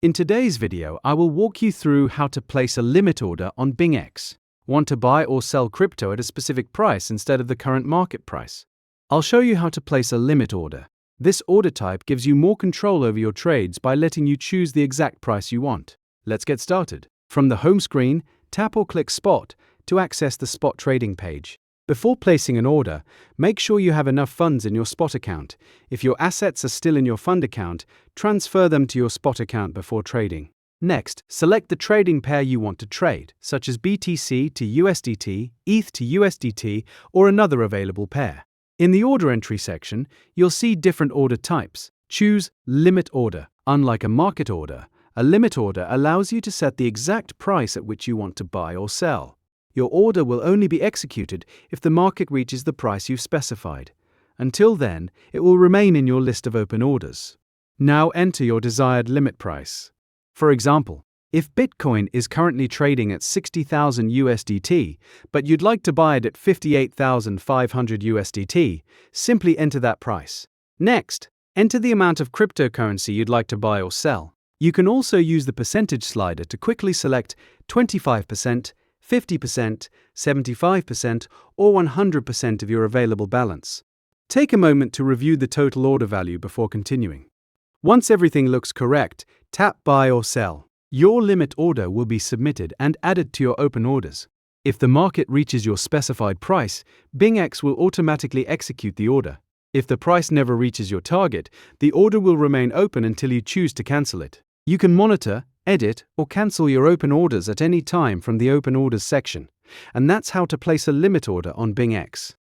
In today's video, I will walk you through how to place a limit order on BingX. Want to buy or sell crypto at a specific price instead of the current market price? I'll show you how to place a limit order. This order type gives you more control over your trades by letting you choose the exact price you want. Let's get started. From the home screen, tap or click Spot to access the spot trading page. Before placing an order, make sure you have enough funds in your spot account. If your assets are still in your fund account, transfer them to your spot account before trading. Next, select the trading pair you want to trade, such as BTC to USDT, ETH to USDT, or another available pair. In the order entry section, you'll see different order types. Choose Limit Order. Unlike a market order, a limit order allows you to set the exact price at which you want to buy or sell. Your order will only be executed if the market reaches the price you've specified. Until then, it will remain in your list of open orders. Now enter your desired limit price. For example, if Bitcoin is currently trading at 60,000 USDT, but you'd like to buy it at 58,500 USDT, simply enter that price. Next, enter the amount of cryptocurrency you'd like to buy or sell. You can also use the percentage slider to quickly select 25%, 50%, 75%, or 100% of your available balance. Take a moment to review the total order value before continuing. Once everything looks correct, tap Buy or Sell. Your limit order will be submitted and added to your open orders. If the market reaches your specified price, BingX will automatically execute the order. If the price never reaches your target, the order will remain open until you choose to cancel it. You can monitor, edit, or cancel your open orders at any time from the Open Orders section. And that's how to place a limit order on BingX.